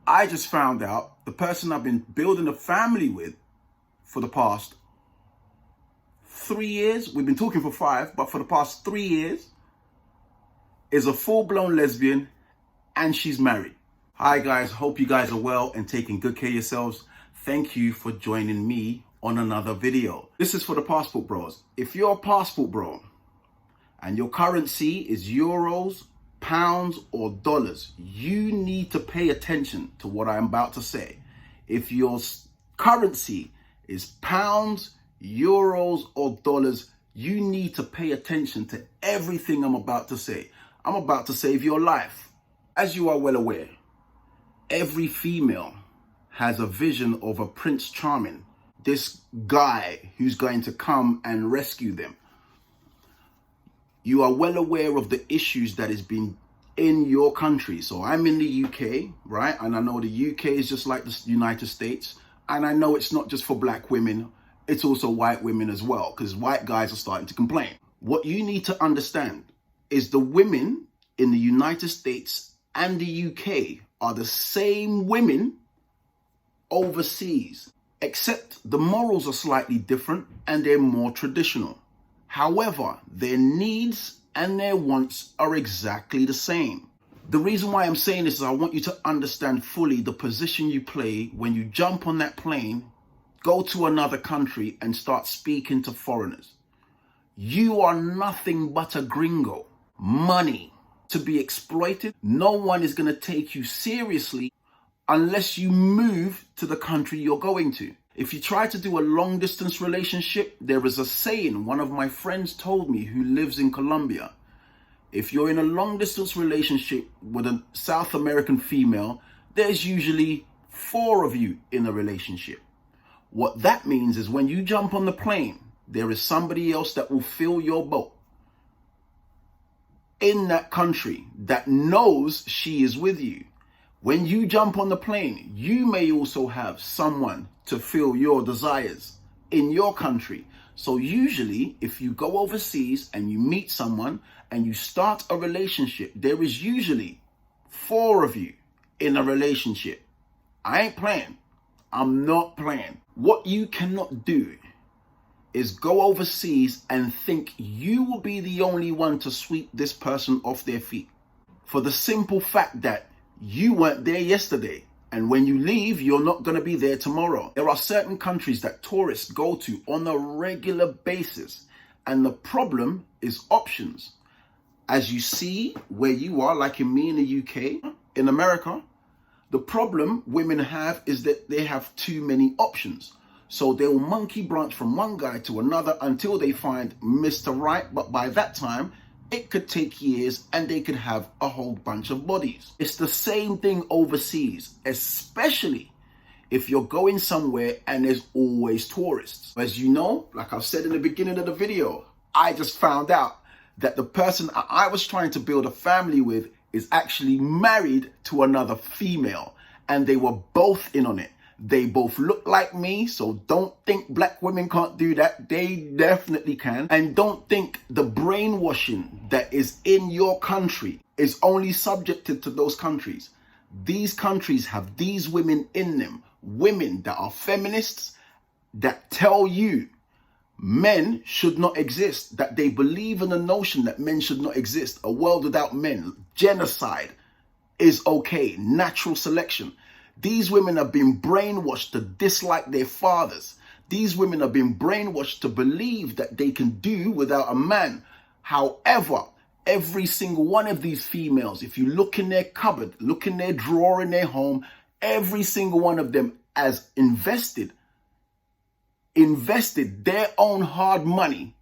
I just found out the person I've been building a family with for the past 3 years, we've been talking for 5, but for the past 3 years, is a full-blown lesbian and she's married. Hi guys, hope you guys are well and taking good care of yourselves. Thank you for joining me on another video. This is for the passport bros. If you're a passport bro and your currency is euros, pounds or dollars, you need to pay attention to what I'm about to say. If your currency is pounds, euros or dollars, you need to pay attention to everything I'm about to say. I'm about to save your life. As you are well aware, every female has a vision of a Prince Charming, this guy who's going to come and rescue them. You are well aware of the issues that has been in your country. So I'm in the UK, right? And I know the UK is just like the United States. And I know it's not just for black women, it's also white women as well, because white guys are starting to complain. What you need to understand is the women in the United States and the UK are the same women overseas, except the morals are slightly different and they're more traditional. However, their needs and their wants are exactly the same. The reason why I'm saying this is I want you to understand fully the position you play when you jump on that plane, go to another country and start speaking to foreigners. You are nothing but a gringo. Money to be exploited. No one is going to take you seriously unless you move to the country you're going to. If you try to do a long distance relationship, there is a saying one of my friends told me who lives in Colombia. If you're in a long distance relationship with a South American female, there's usually 4 of you in a relationship. What that means is when you jump on the plane, there is somebody else that will fill your boat in that country that knows she is with you. When you jump on the plane, you may also have someone to fill your desires in your country. So usually, if you go overseas and you meet someone and you start a relationship, there is usually 4 of you in a relationship. I ain't playing. I'm not playing. What you cannot do is go overseas and think you will be the only one to sweep this person off their feet. For the simple fact that you weren't there yesterday, and when you leave, you're not going to be there tomorrow. There are certain countries that tourists go to on a regular basis, and the problem is options. As you see where you are, like in me in the UK, in America, the problem women have is that they have too many options. So they'll monkey branch from one guy to another until they find Mr. Right, but by that time, it could take years and they could have a whole bunch of bodies. It's the same thing overseas, especially if you're going somewhere and there's always tourists. As you know, like I've said in the beginning of the video, I just found out that the person I was trying to build a family with is actually married to another female, and they were both in on it. They both look like me, so don't think black women can't do that. They definitely can. And don't think the brainwashing that is in your country is only subjected to those countries. These countries have these women in them, women that are feminists, that tell you men should not exist, that they believe in the notion that men should not exist, a world without men, genocide is okay, natural selection. These women have been brainwashed to dislike their fathers. These women have been brainwashed to believe that they can do without a man. However, every single one of these females, if you look in their cupboard, look in their drawer in their home, every single one of them has invested their own hard money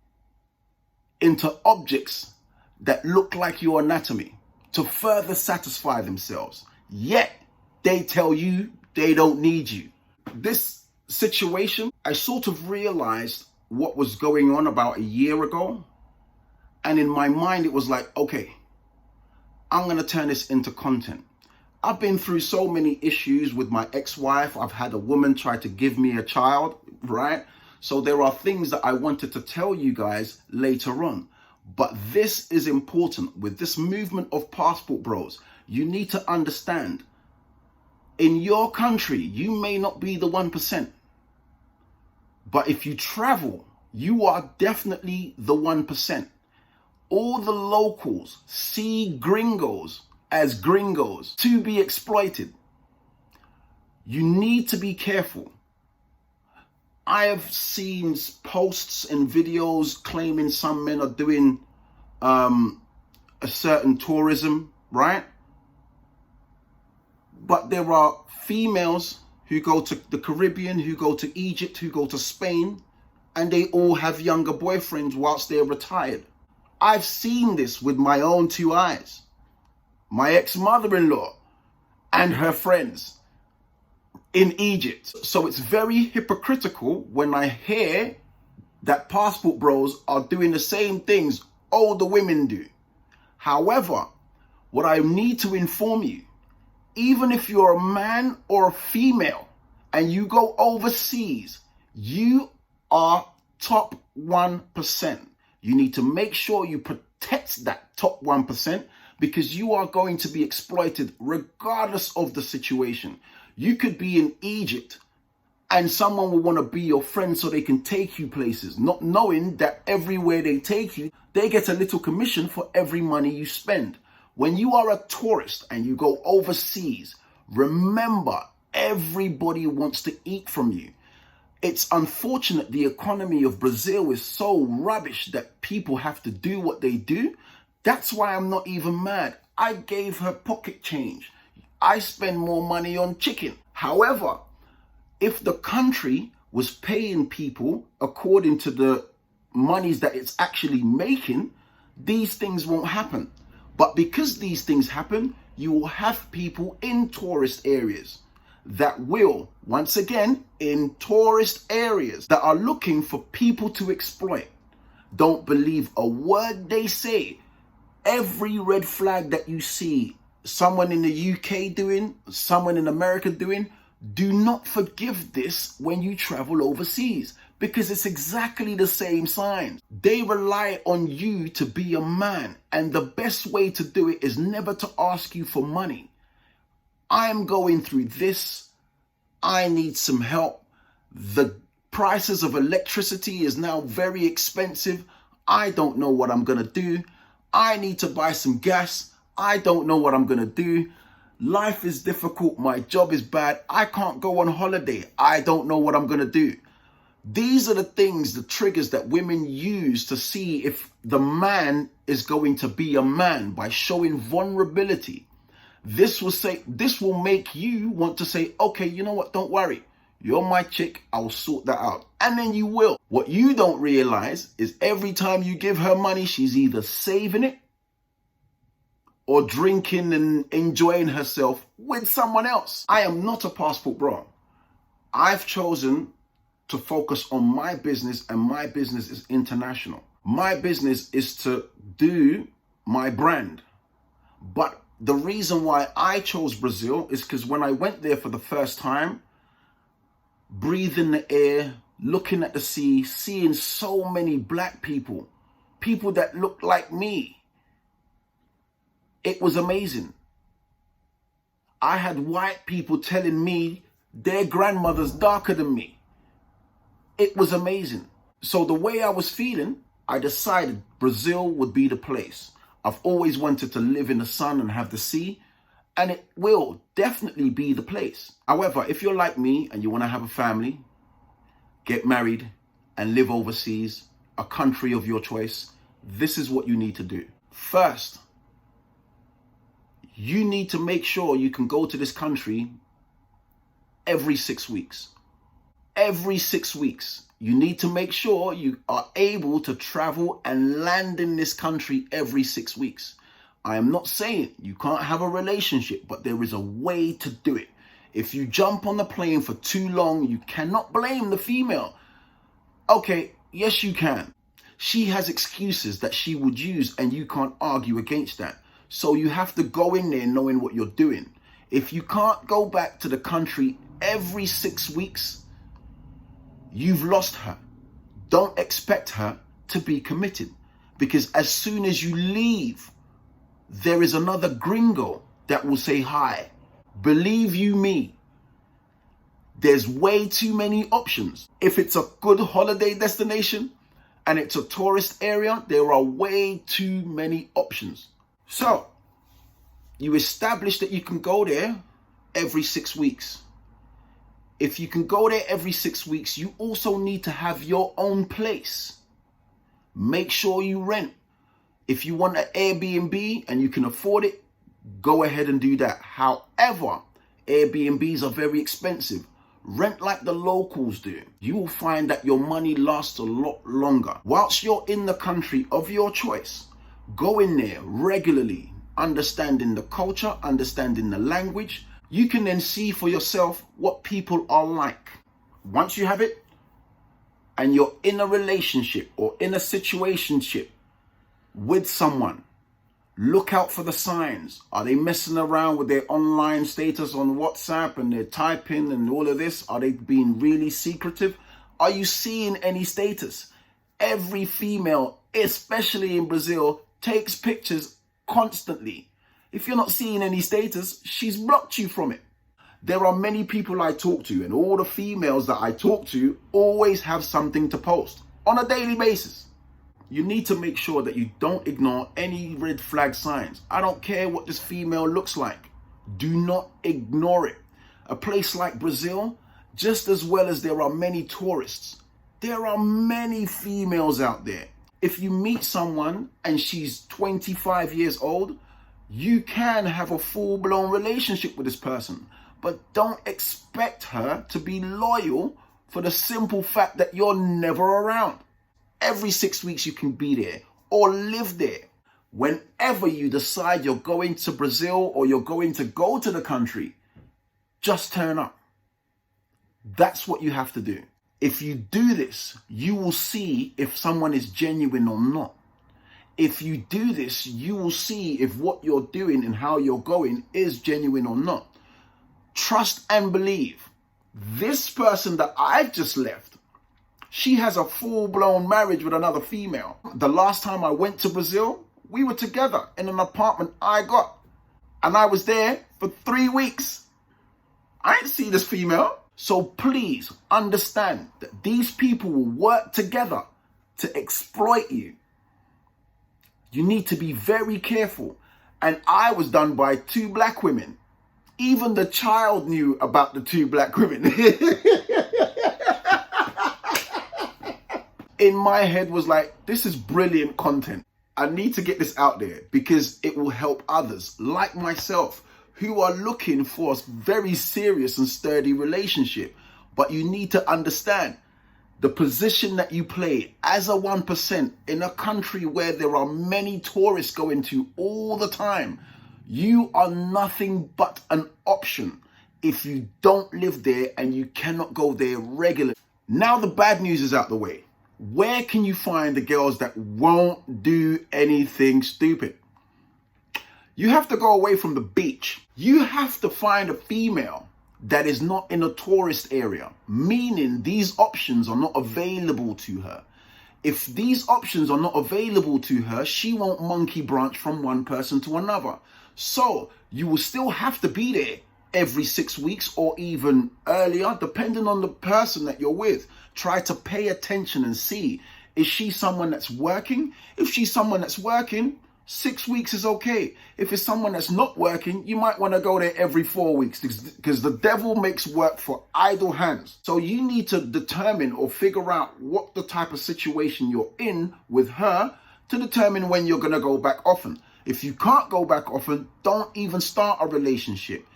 into objects that look like your anatomy to further satisfy themselves. Yet, they tell you they don't need you. This situation, I sort of realized what was going on about a year ago. And in my mind, it was like, okay, I'm going to turn this into content. I've been through so many issues with my ex-wife. I've had a woman try to give me a child, right? So there are things that I wanted to tell you guys later on. But this is important. With this movement of passport bros, you need to understand In your country, you may not be the 1%. But if you travel, you are definitely the 1%. All the locals see gringos as gringos to be exploited. You need to be careful. I have seen posts and videos claiming some men are doing a certain tourism, right? But there are females who go to the Caribbean, who go to Egypt, who go to Spain, and they all have younger boyfriends whilst they're retired. I've seen this with my own two eyes. My ex-mother-in-law and her friends in Egypt. So it's very hypocritical when I hear that passport bros are doing the same things older women do. However, what I need to inform you, even if you're a man or a female and you go overseas, you are top 1%. You need to make sure you protect that top 1% because you are going to be exploited regardless of the situation. You could be in Egypt and someone will want to be your friend so they can take you places, not knowing that everywhere they take you, they get a little commission for every money you spend. When you are a tourist and you go overseas, remember, everybody wants to eat from you. It's unfortunate the economy of Brazil is so rubbish that people have to do what they do. That's why I'm not even mad. I gave her pocket change. I spend more money on chicken. However, if the country was paying people according to the monies that it's actually making, these things won't happen. But because these things happen, you will have people in tourist areas that will, once again, in tourist areas that are looking for people to exploit. Don't believe a word they say. Every red flag that you see someone in the UK doing, someone in America doing, do not forgive this when you travel overseas because it's exactly the same signs. They rely on you to be a man, and the best way to do it is never to ask you for money. I'm going through this. I need some help. The prices of electricity is now very expensive. I don't know what I'm going to do. I need to buy some gas. I don't know what I'm going to do. Life is difficult. My job is bad. I can't go on holiday. I don't know what I'm going to do. These are the things, the triggers that women use to see if the man is going to be a man by showing vulnerability. This will make you want to say, okay, you know what? Don't worry. You're my chick. I'll sort that out. And then you will. What you don't realize is every time you give her money, she's either saving it or drinking and enjoying herself with someone else. I am not a passport bro. I've chosen to focus on my business, and my business is international. My business is to do my brand. But the reason why I chose Brazil is because when I went there for the first time, breathing the air, looking at the sea, seeing so many black people, people that look like me, it was amazing. I had white people telling me their grandmother's darker than me. It was amazing. So the way I was feeling, I decided Brazil would be the place. I've always wanted to live in the sun and have the sea, and it will definitely be the place. However, if you're like me and you want to have a family, get married and live overseas, a country of your choice, this is what you need to do. First, you need to make sure you can go to this country every 6 weeks. Every 6 weeks, you need to make sure you are able to travel and land in this country every 6 weeks. I am not saying you can't have a relationship, but there is a way to do it. If you jump on the plane for too long, you cannot blame the female. Okay, yes you can. She has excuses that she would use and you can't argue against that. So you have to go in there knowing what you're doing. If you can't go back to the country every 6 weeks, you've lost her. Don't expect her to be committed, because as soon as you leave, there is another gringo that will say hi. Believe you me, there's way too many options. If it's a good holiday destination and it's a tourist area, there are way too many options. So you establish that you can go there every 6 weeks. If you can go there every 6 weeks, you also need to have your own place. Make sure you rent. If you want an Airbnb and you can afford it, go ahead and do that. However, Airbnbs are very expensive. Rent like the locals do. You will find that your money lasts a lot longer. Whilst you're in the country of your choice, go in there regularly, understanding the culture, understanding the language. You can then see for yourself what people are like. Once you have it, and you're in a relationship or in a situationship with someone, look out for the signs. Are they messing around with their online status on WhatsApp and they're typing and all of this? Are they being really secretive? Are you seeing any status? Every female, especially in Brazil, takes pictures constantly. If you're not seeing any status, she's blocked you from it. There are many people I talk to, and all the females that I talk to always have something to post on a daily basis. You need to make sure that you don't ignore any red flag signs. I don't care what this female looks like. Do not ignore it. A place like Brazil, just as well as there are many tourists, there are many females out there. If you meet someone and she's 25 years old, you can have a full-blown relationship with this person. But don't expect her to be loyal for the simple fact that you're never around. Every 6 weeks you can be there or live there. Whenever you decide you're going to Brazil or you're going to go to the country, just turn up. That's what you have to do. If you do this, you will see if someone is genuine or not. If you do this, you will see if what you're doing and how you're going is genuine or not. Trust and believe. This person that I've just left, she has a full-blown marriage with another female. The last time I went to Brazil, we were together in an apartment I got. And I was there for 3 weeks. I didn't see this female. So please understand that these people will work together to exploit you. You need to be very careful. And I was done by 2 black women. Even the child knew about the 2 black women. In my head was like, this is brilliant content. I need to get this out there because it will help others like myself who are looking for a very serious and sturdy relationship. But you need to understand the position that you play as a 1% in a country where there are many tourists going to all the time. You are nothing but an option if you don't live there and you cannot go there regularly. Now the bad news is out the way. Where can you find the girls that won't do anything stupid? You have to go away from the beach. You have to find a female that is not in a tourist area, meaning these options are not available to her. If these options are not available to her, she won't monkey branch from one person to another. So you will still have to be there every 6 weeks or even earlier, depending on the person that you're with. Try to pay attention and see, is she someone that's working? If she's someone that's working, 6 weeks is okay. If it's someone that's not working, you might want to go there every 4 weeks because the devil makes work for idle hands. So you need to determine or figure out what the type of situation you're in with her to determine when you're going to go back often. If you can't go back often, don't even start a relationship.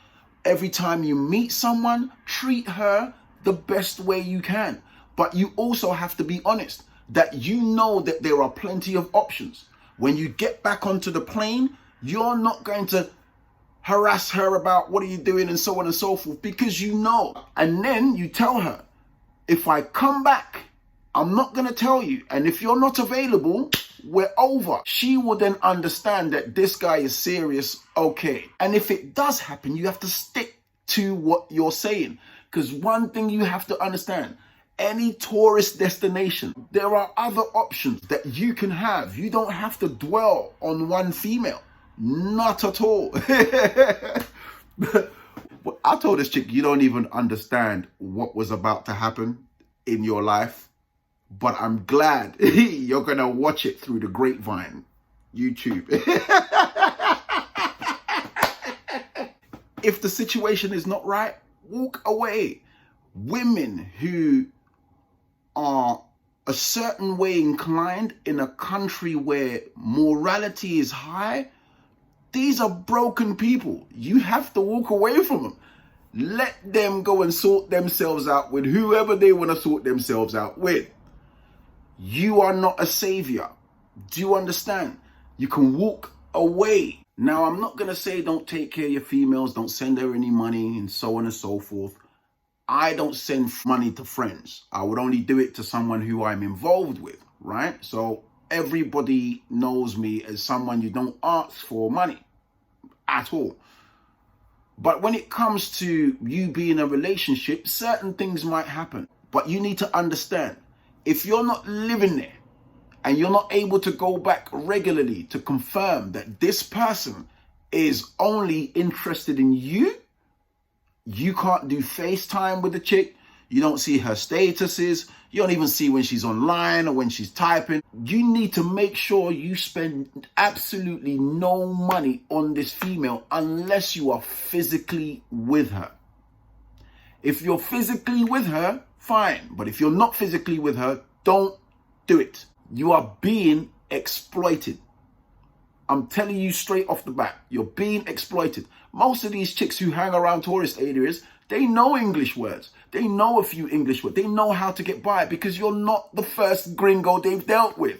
Every time you meet someone, treat her the best way you can. But you also have to be honest that you know that there are plenty of options. When you get back onto the plane, you're not going to harass her about what are you doing and so on and so forth because you know. And then you tell her, if I come back, I'm not going to tell you. And if you're not available, we're over. She will then understand that this guy is serious, okay. And if it does happen, you have to stick to what you're saying. Because one thing you have to understand, any tourist destination, there are other options that you can have. You don't have to dwell on one female. Not at all. I told this chick, you don't even understand what was about to happen in your life, but I'm glad you're going to watch it through the grapevine, YouTube. If the situation is not right, walk away. Women who are a certain way inclined in a country where morality is high, these are broken people. You have to walk away from them. Let them go and sort themselves out with whoever they want to sort themselves out with. You are not a savior. Do you understand? You can walk away. Now, I'm not going to say don't take care of your females, don't send her any money, and so on and so forth. I don't send money to friends. I would only do it to someone who I'm involved with, right? So everybody knows me as someone you don't ask for money at all. But when it comes to you being in a relationship, certain things might happen. But you need to understand, if you're not living there and you're not able to go back regularly to confirm that this person is only interested in you, you can't do FaceTime with the chick. You don't see her statuses. You don't even see when she's online or when she's typing. You need to make sure you spend absolutely no money on this female unless you are physically with her. If you're physically with her, fine. But if you're not physically with her, don't do it. You are being exploited. I'm telling you straight off the bat, you're being exploited. Most of these chicks who hang around tourist areas, they know English words. They know a few English words. They know how to get by because you're not the first gringo they've dealt with.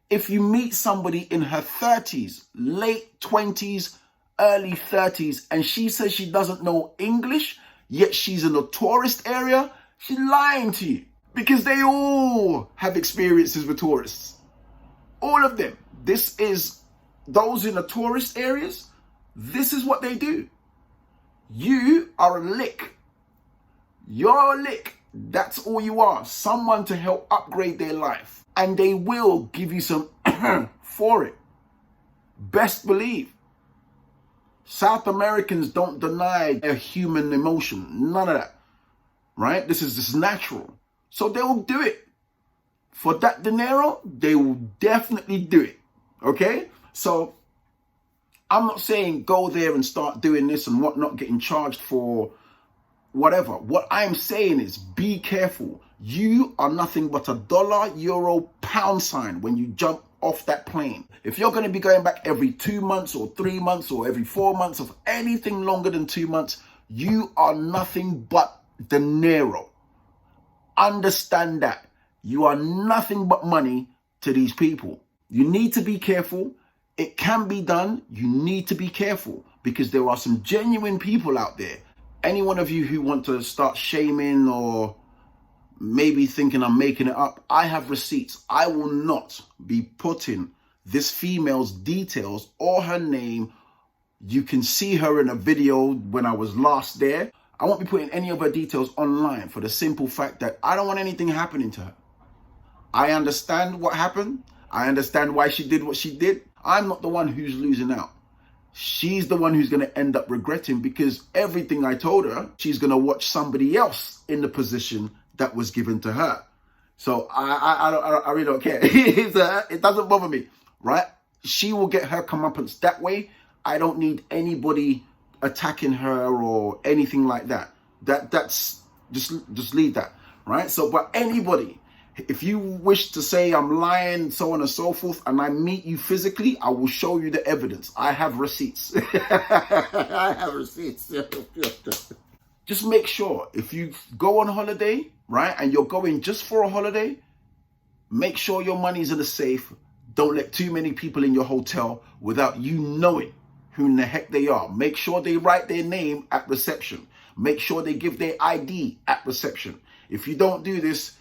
If you meet somebody in her 30s, late 20s, early 30s, and she says she doesn't know English, yet she's in a tourist area, she's lying to you because they all have experiences with tourists. All of them. This is those in the tourist areas. This is what they do. You are a lick. You're a lick. That's all you are. Someone to help upgrade their life. And they will give you some for it. Best believe. South Americans don't deny a human emotion. None of that. Right? This is just natural. So they will do it. For that dinero, they will definitely do it. Okay? So I'm not saying go there and start doing this and whatnot, getting charged for whatever. What I'm saying is be careful. You are nothing but a dollar, euro, pound sign when you jump off that plane. If you're going to be going back every 2 months or 3 months or every 4 months of anything longer than 2 months, you are nothing but dinero. Understand that. You are nothing but money to these people. You need to be careful. It can be done. You need to be careful because there are some genuine people out there. Any one of you who want to start shaming or maybe thinking I'm making it up, I have receipts. I will not be putting this female's details or her name. You can see her in a video when I was last there. I won't be putting any of her details online for the simple fact that I don't want anything happening to her. I understand what happened. I understand why she did what she did. I'm not the one who's losing out. She's the one who's going to end up regretting because everything I told her, she's going to watch somebody else in the position that was given to her. So I really don't care. It doesn't bother me, right? She will get her comeuppance that way. I don't need anybody attacking her or anything like that. That's just leave that, right? So, but anybody, if you wish to say I'm lying, so on and so forth, and I meet you physically, I will show you the evidence. I have receipts. I have receipts. Just make sure if you go on holiday, right, and you're going just for a holiday, make sure your money's in a safe. Don't let too many people in your hotel without you knowing who in the heck they are. Make sure they write their name at reception. Make sure they give their ID at reception. If you don't do this,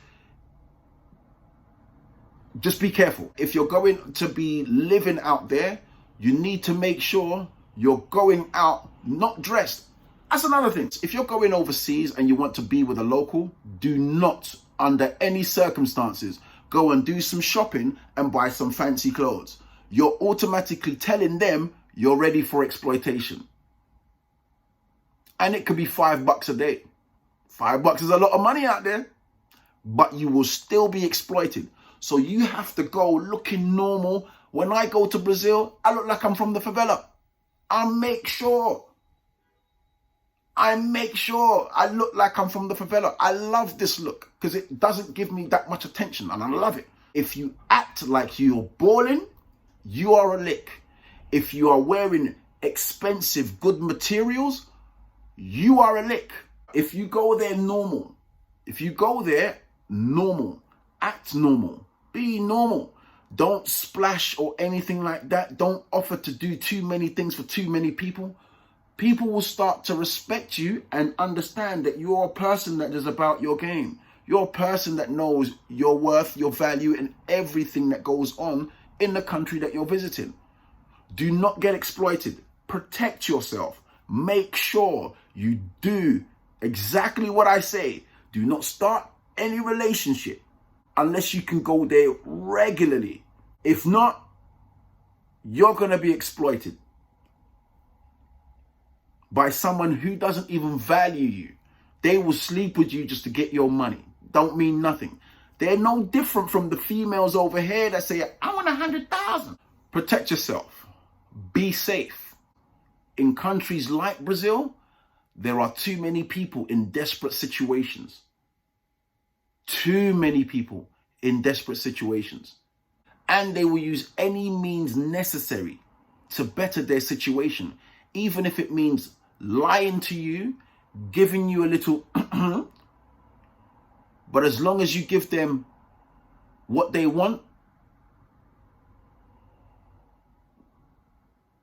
just be careful. If you're going to be living out there, you need to make sure you're going out not dressed. That's another thing. If you're going overseas and you want to be with a local, do not, under any circumstances, go and do some shopping and buy some fancy clothes. You're automatically telling them you're ready for exploitation. And it could be $5 a day. $5 is a lot of money out there, but you will still be exploited. So you have to go looking normal. When I go to Brazil, I look like I'm from the favela. I make sure I look like I'm from the favela. I love this look because it doesn't give me that much attention, and I love it. If you act like you're balling, you are a lick. If you are wearing expensive, good materials, you are a lick. If you go there normal, act normal, be normal. Don't splash or anything like that. Don't offer to do too many things for too many people. People will start to respect you and understand that you're a person that is about your game. You're a person that knows your worth, your value, and everything that goes on in the country that you're visiting. Do not get exploited. Protect yourself. Make sure you do exactly what I say. Do not start any relationship unless you can go there regularly. If not, you're going to be exploited by someone who doesn't even value you. They will sleep with you just to get your money. Don't mean nothing. They're no different from the females over here that say, I want 100,000. Protect yourself. Be safe. In countries like Brazil, there are too many people in desperate situations. Too many people in desperate situations. And they will use any means necessary to better their situation, even if it means lying to you, giving you a little, but as long as you give them what they want,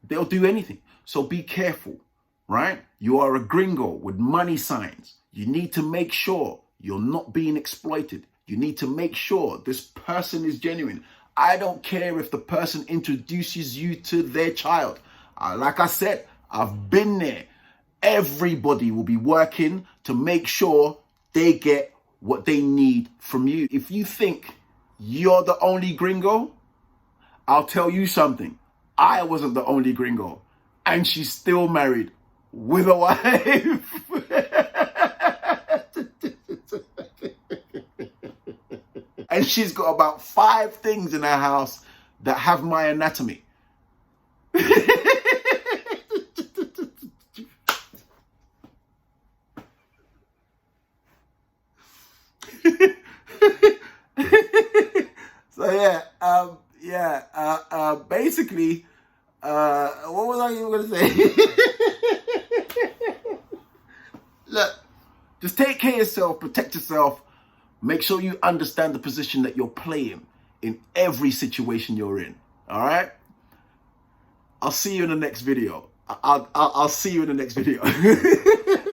they'll do anything. So be careful, right? You are a gringo with money signs. You need to make sure you're not being exploited. You need to make sure this person is genuine. I don't care if the person introduces you to their child. Like I said, I've been there. Everybody will be working to make sure they get what they need from you. If you think you're the only gringo, I'll tell you something. I wasn't the only gringo, and she's still married with a wife. And she's got about 5 things in her house that have my anatomy. So basically, what was I even going to say? Look, just take care of yourself, protect yourself. Make sure you understand the position that you're playing in every situation you're in. All right? I'll see you in the next video. I'll see you in the next video.